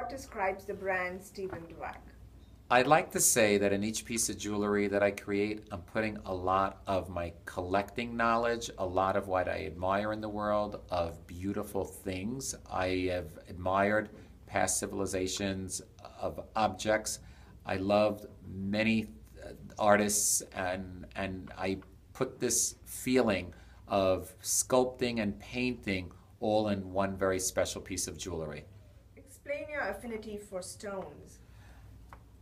What describes the brand Stephen Dweck? I'd like to say that in each piece of jewelry that I create, I'm putting a lot of my collecting knowledge, a lot of what I admire in the world of beautiful things. I have admired past civilizations of objects. I loved many artists and I put this feeling of sculpting and painting all in one very special piece of jewelry. Explain your affinity for stones.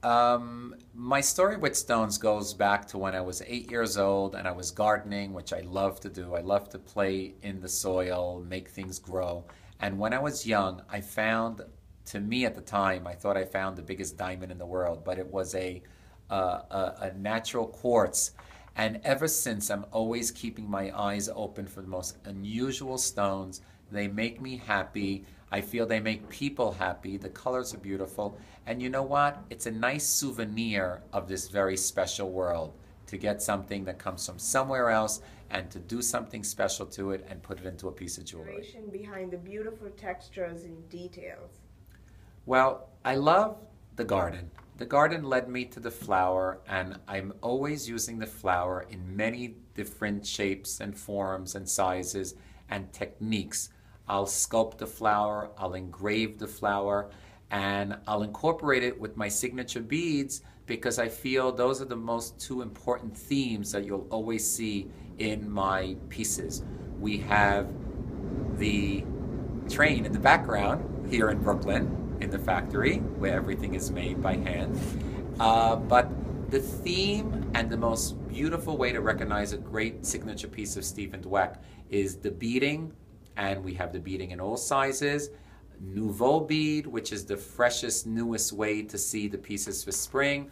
My story with stones goes back to when I was 8 years old and I was gardening, which I love to do. I love to play in the soil, make things grow. And when I was young, I found, to me at the time, I thought I found the biggest diamond in the world, but it was a natural quartz. And ever since, I'm always keeping my eyes open for the most unusual stones. They make me happy. I feel they make people happy. The colors are beautiful. And you know what? It's a nice souvenir of this very special world to get something that comes from somewhere else and to do something special to it and put it into a piece of jewelry. Inspiration behind the beautiful textures and details. Well, I love the garden. The garden led me to the flower, and I'm always using the flower in many different shapes and forms and sizes and techniques. I'll sculpt the flower, I'll engrave the flower, and I'll incorporate it with my signature beads because I feel those are the most two important themes that you'll always see in my pieces. We have the train in the background here in Brooklyn, in the factory where everything is made by hand. But the theme and the most beautiful way to recognize a great signature piece of Stephen Dweck is the beading, and we have the beading in all sizes. Nouveau bead, which is the freshest, newest way to see the pieces for spring,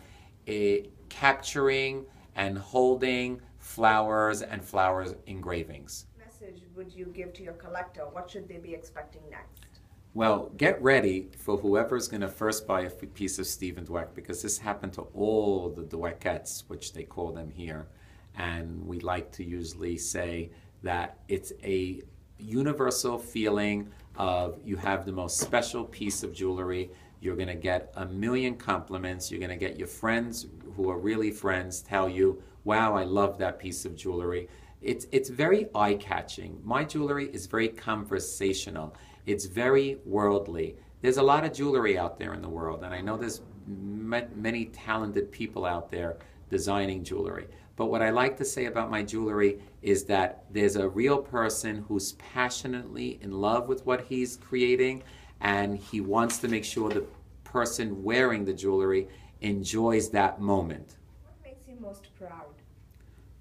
capturing and holding flowers and flowers engravings. What message would you give to your collector? What should they be expecting next? Well, get ready for whoever's going to first buy a piece of Stephen Dweck, because this happened to all the Dweckettes, which they call them here. And we like to usually say that it's a universal feeling of you have the most special piece of jewelry. You're going to get a million compliments. You're going to get your friends who are really friends tell you, wow, I love that piece of jewelry. It's very eye-catching. My jewelry is very conversational. It's very worldly. There's a lot of jewelry out there in the world, and I know there's many talented people out there designing jewelry. But what I like to say about my jewelry is that there's a real person who's passionately in love with what he's creating, and he wants to make sure the person wearing the jewelry enjoys that moment. What makes you most proud?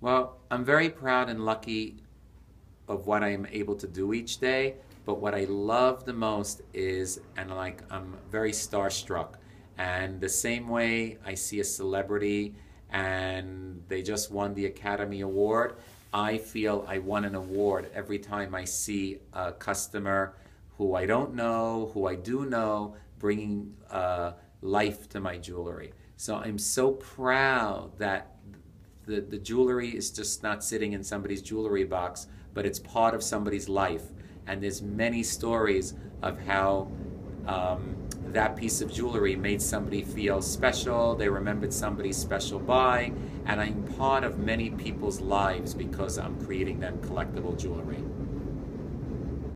Well, I'm very proud and lucky of what I am able to do each day, but what I love the most is, I'm very starstruck. And the same way I see a celebrity and they just won the Academy Award, I feel I won an award every time I see a customer who I don't know, who I do know, bringing life to my jewelry. So I'm so proud that the jewelry is just not sitting in somebody's jewelry box, but it's part of somebody's life. And there's many stories of how that piece of jewelry made somebody feel special, they remembered somebody special by, and I'm part of many people's lives because I'm creating them collectible jewelry.